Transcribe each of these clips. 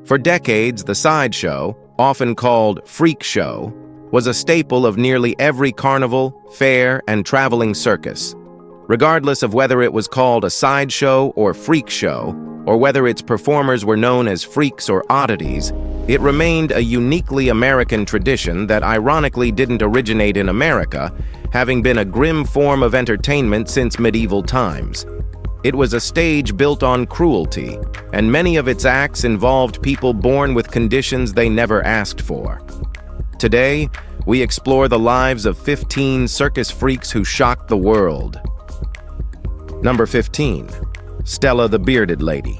For decades, the sideshow, often called freak show, was a staple of nearly every carnival, fair, and traveling circus. Regardless of whether it was called a sideshow or freak show, or whether its performers were known as freaks or oddities, it remained a uniquely American tradition that ironically didn't originate in America, having been a grim form of entertainment since medieval times. It was a stage built on cruelty, and many of its acts involved people born with conditions they never asked for. Today, we explore the lives of 15 circus freaks who shocked the world. Number 15. Stella the Bearded Lady.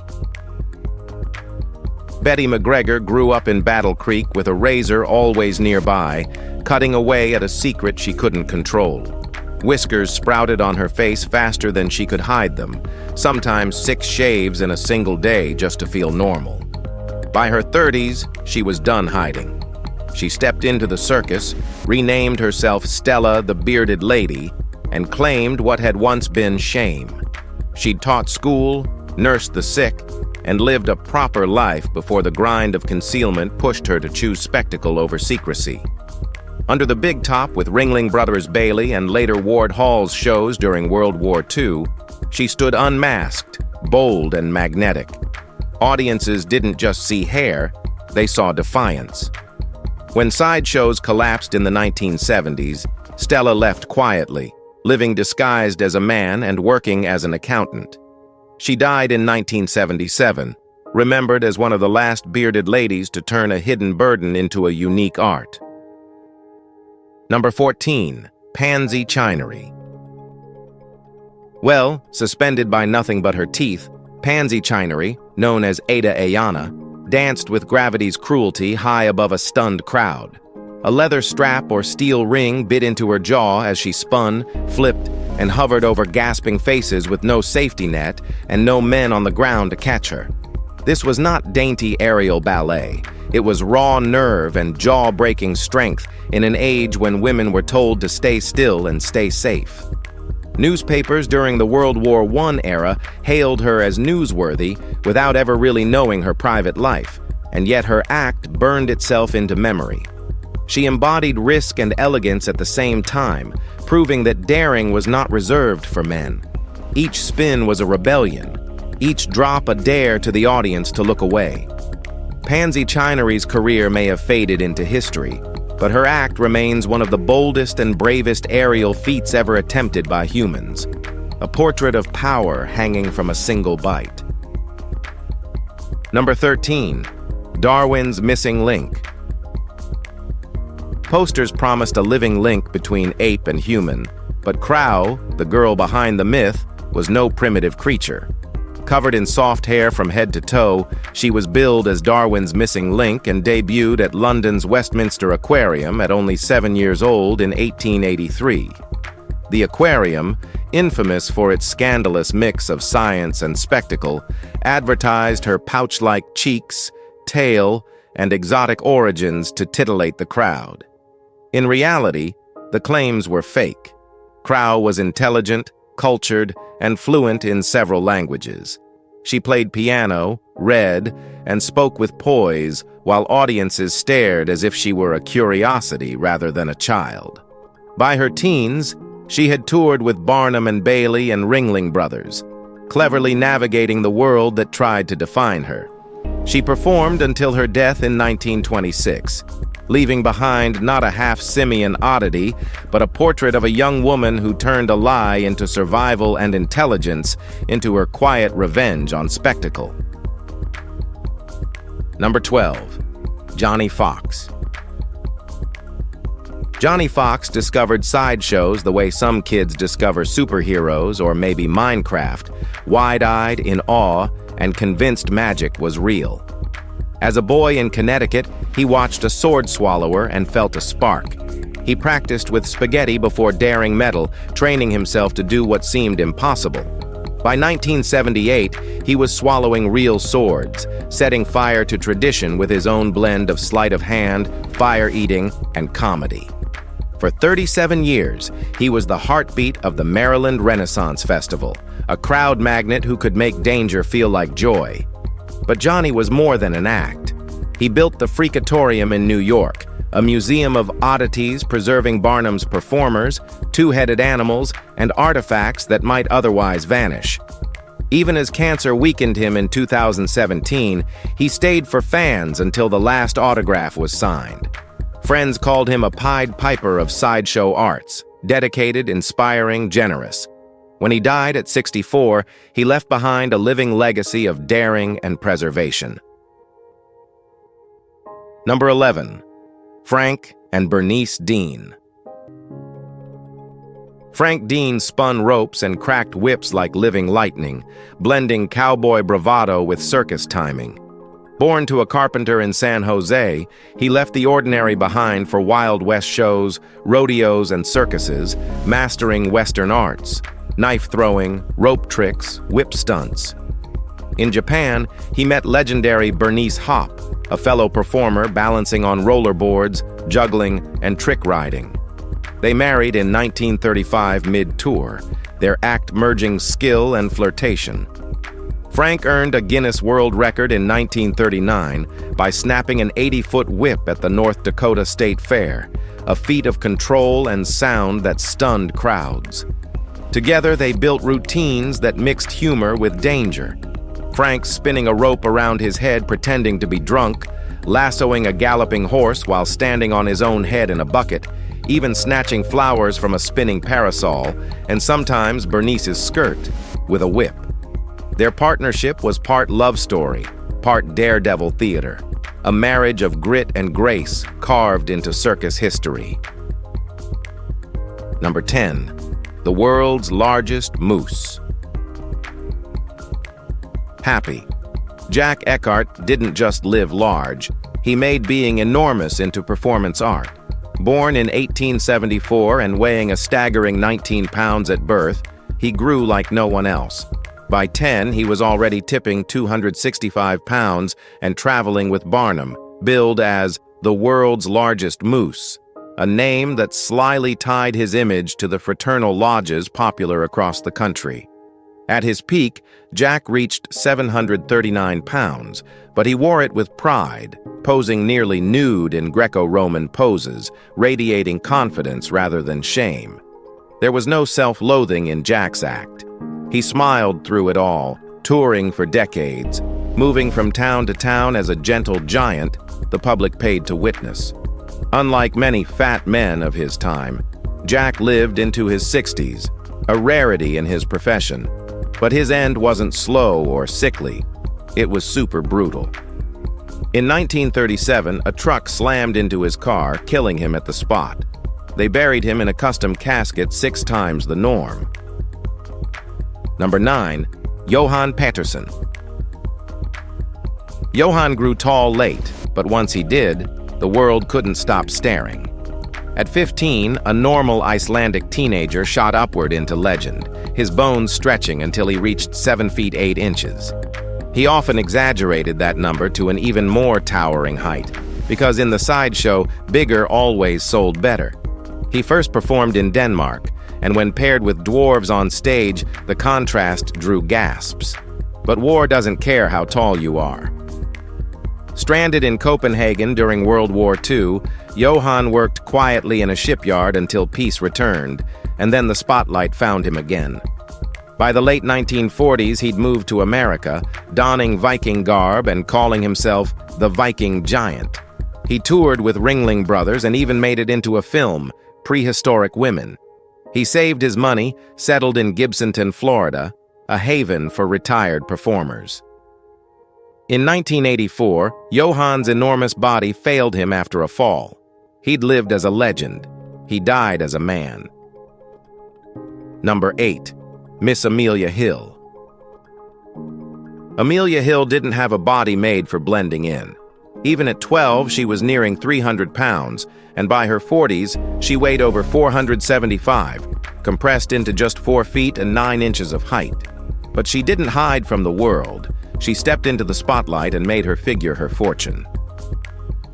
Betty McGregor grew up in Battle Creek with a razor always nearby, cutting away at a secret she couldn't control. Whiskers sprouted on her face faster than she could hide them, sometimes 6 shaves in a single day just to feel normal. By her 30s, she was done hiding. She stepped into the circus, renamed herself Stella the Bearded Lady, and claimed what had once been shame. She'd taught school, nursed the sick, and lived a proper life before the grind of concealment pushed her to choose spectacle over secrecy. Under the big top with Ringling Brothers Bailey and later Ward Hall's shows during World War II, she stood unmasked, bold and magnetic. Audiences didn't just see hair, they saw defiance. When sideshows collapsed in the 1970s, Stella left quietly, living disguised as a man and working as an accountant. She died in 1977, remembered as one of the last bearded ladies to turn a hidden burden into a unique art. Number 14. Pansy Chinery. Well, suspended by nothing but her teeth, Pansy Chinery, known as Ada Ayana, danced with gravity's cruelty high above a stunned crowd. A leather strap or steel ring bit into her jaw as she spun, flipped, and hovered over gasping faces with no safety net and no men on the ground to catch her. This was not dainty aerial ballet. It was raw nerve and jaw-breaking strength in an age when women were told to stay still and stay safe. Newspapers during the World War I era hailed her as newsworthy without ever really knowing her private life, and yet her act burned itself into memory. She embodied risk and elegance at the same time, proving that daring was not reserved for men. Each spin was a rebellion, each drop a dare to the audience to look away. Pansy Chinery's career may have faded into history, but her act remains one of the boldest and bravest aerial feats ever attempted by humans. A portrait of power hanging from a single bite. Number 13. Darwin's Missing Link. Posters promised a living link between ape and human, but Crow, the girl behind the myth, was no primitive creature. Covered in soft hair from head to toe, she was billed as Darwin's missing link and debuted at London's Westminster Aquarium at only 7 years old in 1883. The aquarium, infamous for its scandalous mix of science and spectacle, advertised her pouch-like cheeks, tail, and exotic origins to titillate the crowd. In reality, the claims were fake. Crow was intelligent, cultured, and fluent in several languages. She played piano, read, and spoke with poise, while audiences stared as if she were a curiosity rather than a child. By her teens, she had toured with Barnum and Bailey and Ringling Brothers, cleverly navigating the world that tried to define her. She performed until her death in 1926, leaving behind not a half-simian oddity, but a portrait of a young woman who turned a lie into survival and intelligence into her quiet revenge on spectacle. Number 12. Johnny Fox. Johnny Fox discovered sideshows the way some kids discover superheroes or maybe Minecraft, wide-eyed, in awe, and convinced magic was real. As a boy in Connecticut, he watched a sword swallower and felt a spark. He practiced with spaghetti before daring metal, training himself to do what seemed impossible. By 1978, he was swallowing real swords, setting fire to tradition with his own blend of sleight of hand, fire-eating, and comedy. For 37 years, he was the heartbeat of the Maryland Renaissance Festival, a crowd magnet who could make danger feel like joy. But Johnny was more than an act. He built the Freakatorium in New York, a museum of oddities preserving Barnum's performers, two-headed animals, and artifacts that might otherwise vanish. Even as cancer weakened him in 2017, he stayed for fans until the last autograph was signed. Friends called him a Pied Piper of sideshow arts, dedicated, inspiring, generous. When he died at 64, he left behind a living legacy of daring and preservation. Number 11. Frank and Bernice Dean. Frank Dean spun ropes and cracked whips like living lightning, blending cowboy bravado with circus timing. Born to a carpenter in San Jose, he left the ordinary behind for Wild West shows, rodeos, and circuses, mastering Western arts, knife throwing, rope tricks, whip stunts. In Japan, he met legendary Bernice Hop, a fellow performer balancing on rollerboards, juggling, and trick riding. They married in 1935 mid-tour, their act merging skill and flirtation. Frank earned a Guinness World Record in 1939 by snapping an 80-foot whip at the North Dakota State Fair, a feat of control and sound that stunned crowds. Together, they built routines that mixed humor with danger. Frank spinning a rope around his head pretending to be drunk, lassoing a galloping horse while standing on his own head in a bucket, even snatching flowers from a spinning parasol, and sometimes Bernice's skirt, with a whip. Their partnership was part love story, part daredevil theater, a marriage of grit and grace carved into circus history. Number 10. The world's largest moose. Happy. Jack Eckhart didn't just live large, he made being enormous into performance art. Born in 1874 and weighing a staggering 19 pounds at birth, he grew like no one else. By 10, he was already tipping 265 pounds and traveling with Barnum, billed as the world's largest moose, a name that slyly tied his image to the fraternal lodges popular across the country. At his peak, Jack reached 739 pounds, but he wore it with pride, posing nearly nude in Greco-Roman poses, radiating confidence rather than shame. There was no self-loathing in Jack's act. He smiled through it all, touring for decades, moving from town to town as a gentle giant the public paid to witness. Unlike many fat men of his time, Jack lived into his 60s, a rarity in his profession. But his end wasn't slow or sickly. It was super brutal. In 1937, a truck slammed into his car, killing him at the spot. They buried him in a custom casket 6 times the norm. Number 9. Johan Pettersson. Johan grew tall late, but once he did, the world couldn't stop staring. At 15, a normal Icelandic teenager shot upward into legend, his bones stretching until he reached 7 feet 8 inches. He often exaggerated that number to an even more towering height, because in the sideshow, bigger always sold better. He first performed in Denmark, and when paired with dwarves on stage, the contrast drew gasps. But war doesn't care how tall you are. Stranded in Copenhagen during World War II, Johan worked quietly in a shipyard until peace returned, and then the spotlight found him again. By the late 1940s, he'd moved to America, donning Viking garb and calling himself the Viking Giant. He toured with Ringling Brothers and even made it into a film, Prehistoric Women. He saved his money, settled in Gibsonton, Florida, a haven for retired performers. In 1984, Johan's enormous body failed him after a fall. He'd lived as a legend. He died as a man. Number 8. Miss Amelia Hill. Amelia Hill didn't have a body made for blending in. Even at 12, she was nearing 300 pounds, and by her 40s, she weighed over 475, compressed into just 4 feet and 9 inches of height. But she didn't hide from the world. She stepped into the spotlight and made her figure her fortune.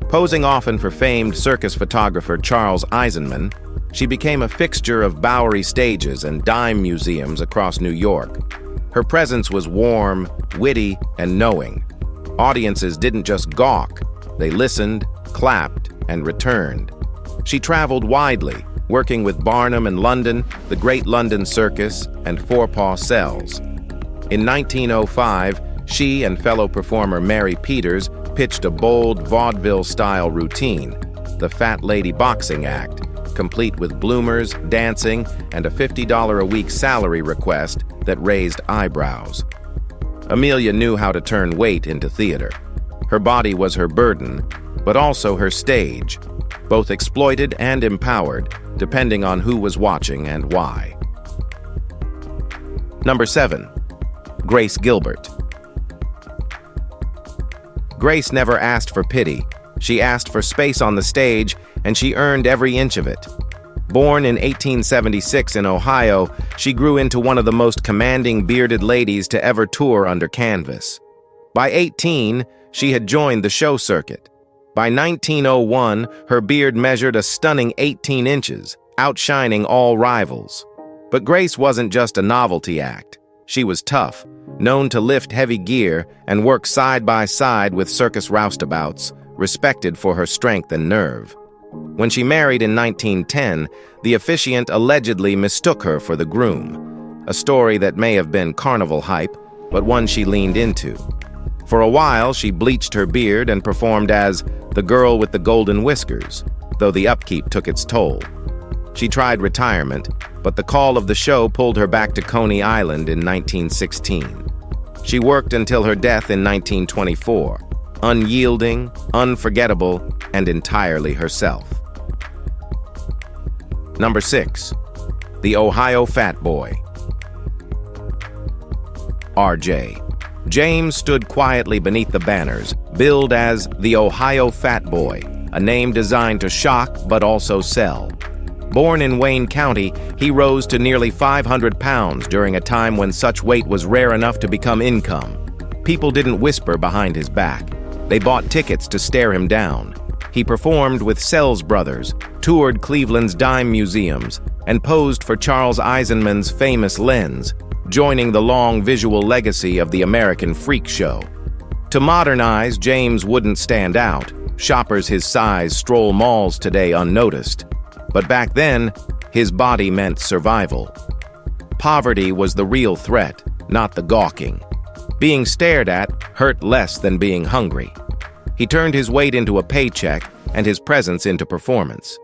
Posing often for famed circus photographer Charles Eisenman, she became a fixture of Bowery stages and dime museums across New York. Her presence was warm, witty, and knowing. Audiences didn't just gawk, they listened, clapped, and returned. She traveled widely, working with Barnum in London, the Great London Circus, and Four-Paw Cells. In 1905, she and fellow performer Mary Peters pitched a bold vaudeville-style routine, the Fat Lady Boxing Act, complete with bloomers, dancing, and a $50 a week salary request that raised eyebrows. Amelia knew how to turn weight into theater. Her body was her burden, but also her stage, both exploited and empowered, depending on who was watching and why. Number 7. Grace Gilbert. Grace never asked for pity. She asked for space on the stage, and she earned every inch of it. Born in 1876 in Ohio, she grew into one of the most commanding bearded ladies to ever tour under canvas. By 18, she had joined the show circuit. By 1901, her beard measured a stunning 18 inches, outshining all rivals. But Grace wasn't just a novelty act. She was tough, known to lift heavy gear and work side by side with circus roustabouts, respected for her strength and nerve. When she married in 1910, the officiant allegedly mistook her for the groom, a story that may have been carnival hype, but one she leaned into. For a while, she bleached her beard and performed as the girl with the golden whiskers, though the upkeep took its toll. She tried retirement, but the call of the show pulled her back to Coney Island in 1916. She worked until her death in 1924, unyielding, unforgettable, and entirely herself. Number 6. The Ohio Fat Boy. R.J. James stood quietly beneath the banners, billed as the Ohio Fat Boy, a name designed to shock but also sell. Born in Wayne County, he rose to nearly 500 pounds during a time when such weight was rare enough to become income. People didn't whisper behind his back. They bought tickets to stare him down. He performed with Sells Brothers, toured Cleveland's dime museums, and posed for Charles Eisenman's famous lens, joining the long visual legacy of the American freak show. To modernize, James wouldn't stand out. Shoppers his size stroll malls today unnoticed. But back then, his body meant survival. Poverty was the real threat, not the gawking. Being stared at hurt less than being hungry. He turned his weight into a paycheck and his presence into performance.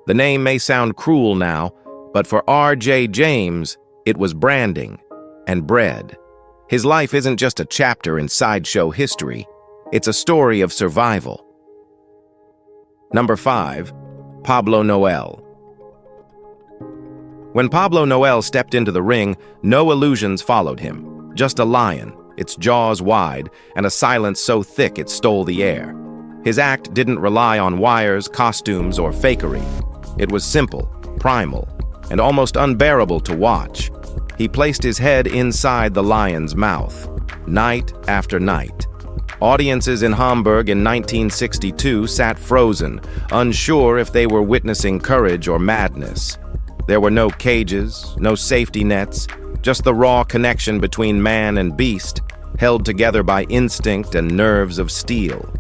The name may sound cruel now, but for R.J. James, it was branding and bread. His life isn't just a chapter in sideshow history, it's a story of survival. Number 5. Pablo Noel. When Pablo Noel stepped into the ring, no illusions followed him. Just a lion, its jaws wide, and a silence so thick it stole the air. His act didn't rely on wires, costumes, or fakery. It was simple, primal, and almost unbearable to watch. He placed his head inside the lion's mouth, night after night. Audiences in Hamburg in 1962 sat frozen, unsure if they were witnessing courage or madness. There were no cages, no safety nets, just the raw connection between man and beast, held together by instinct and nerves of steel.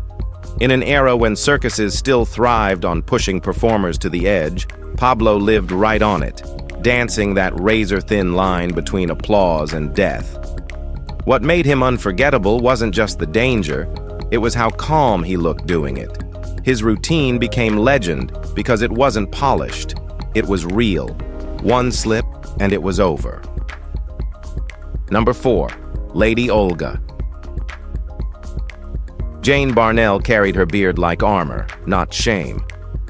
In an era when circuses still thrived on pushing performers to the edge, Pablo lived right on it, dancing that razor-thin line between applause and death. What made him unforgettable wasn't just the danger, it was how calm he looked doing it. His routine became legend because it wasn't polished, it was real. One slip and it was over. Number 4. Lady Olga. Jane Barnell carried her beard like armor, not shame.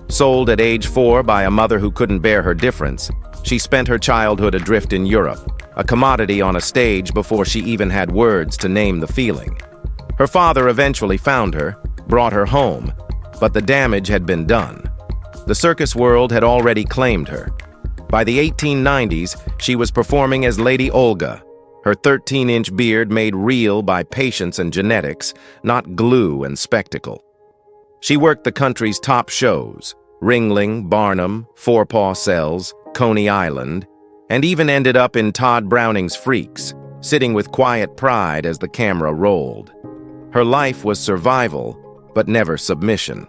Sold at age 4 by a mother who couldn't bear her difference, she spent her childhood adrift in Europe, a commodity on a stage before she even had words to name the feeling. Her father eventually found her, brought her home, but the damage had been done. The circus world had already claimed her. By the 1890s, she was performing as Lady Olga, her 13-inch beard made real by patience and genetics, not glue and spectacle. She worked the country's top shows, Ringling, Barnum, Four-Paw Cells, Coney Island, and even ended up in Todd Browning's Freaks, sitting with quiet pride as the camera rolled. Her life was survival, but never submission.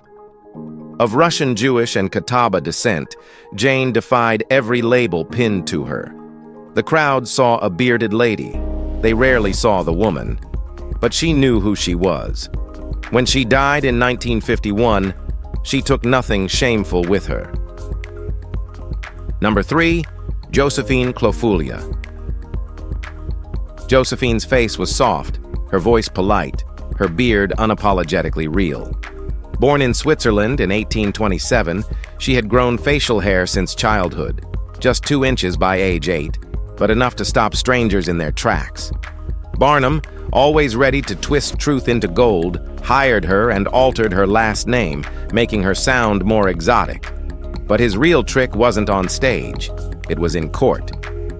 Of Russian Jewish and Catawba descent, Jane defied every label pinned to her. The crowd saw a bearded lady. They rarely saw the woman, but she knew who she was. When she died in 1951, she took nothing shameful with her. Number 3, Josephine Clofulia. Josephine's face was soft, her voice polite, her beard unapologetically real. Born in Switzerland in 1827, she had grown facial hair since childhood, just 2 inches by age 8, but enough to stop strangers in their tracks. Barnum, always ready to twist truth into gold, hired her and altered her last name, making her sound more exotic. But his real trick wasn't on stage. It was in court.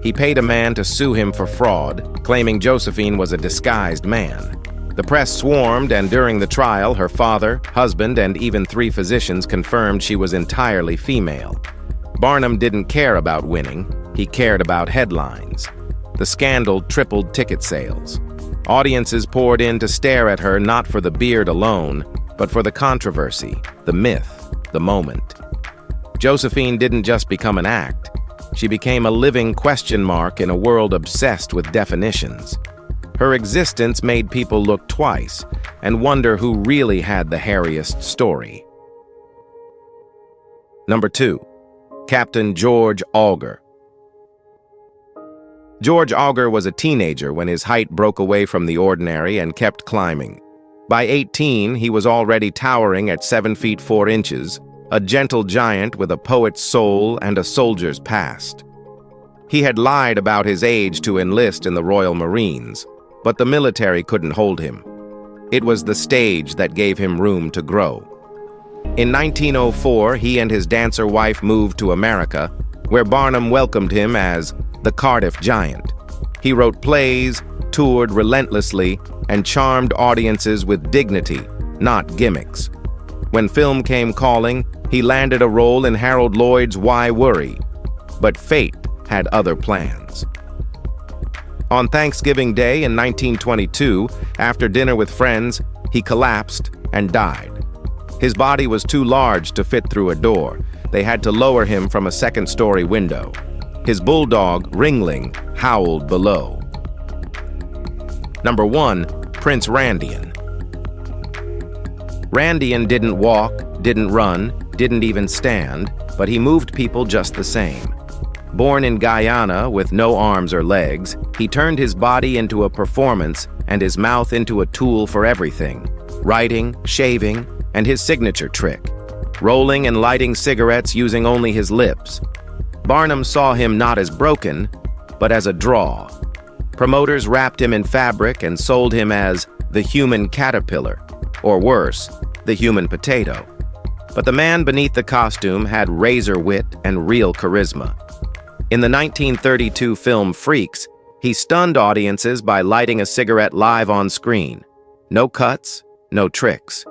He paid a man to sue him for fraud, claiming Josephine was a disguised man. The press swarmed, and during the trial, her father, husband, and even 3 physicians confirmed she was entirely female. Barnum didn't care about winning. He cared about headlines. The scandal tripled ticket sales. Audiences poured in to stare at her not for the beard alone, but for the controversy, the myth, the moment. Josephine didn't just become an act. She became a living question mark in a world obsessed with definitions. Her existence made people look twice and wonder who really had the hairiest story. Number 2, Captain George Auger. George Auger was a teenager when his height broke away from the ordinary and kept climbing. By 18, he was already towering at 7 feet 4 inches, a gentle giant with a poet's soul and a soldier's past. He had lied about his age to enlist in the Royal Marines, but the military couldn't hold him. It was the stage that gave him room to grow. In 1904, he and his dancer wife moved to America, where Barnum welcomed him as the Cardiff Giant. He wrote plays, toured relentlessly, and charmed audiences with dignity, not gimmicks. When film came calling, he landed a role in Harold Lloyd's Why Worry? But fate had other plans. On Thanksgiving Day in 1922, after dinner with friends, he collapsed and died. His body was too large to fit through a door. They had to lower him from a second-story window. His bulldog, Ringling, howled below. Number 1, Prince Randian. Randian didn't walk, didn't run, didn't even stand, but he moved people just the same. Born in Guyana with no arms or legs, he turned his body into a performance and his mouth into a tool for everything: writing, shaving, and his signature trick, rolling and lighting cigarettes using only his lips. Barnum saw him not as broken, but as a draw. Promoters wrapped him in fabric and sold him as the human caterpillar, or worse, the human potato. But the man beneath the costume had razor wit and real charisma. In the 1932 film Freaks, he stunned audiences by lighting a cigarette live on screen. No cuts, no tricks.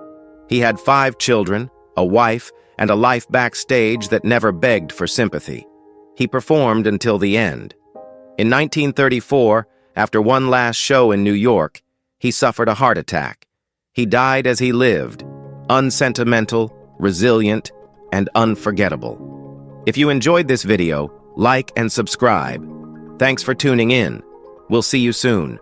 He had 5 children, a wife, and a life backstage that never begged for sympathy. He performed until the end. In 1934, after one last show in New York, he suffered a heart attack. He died as he lived, unsentimental, resilient, and unforgettable. If you enjoyed this video, like and subscribe. Thanks for tuning in. We'll see you soon.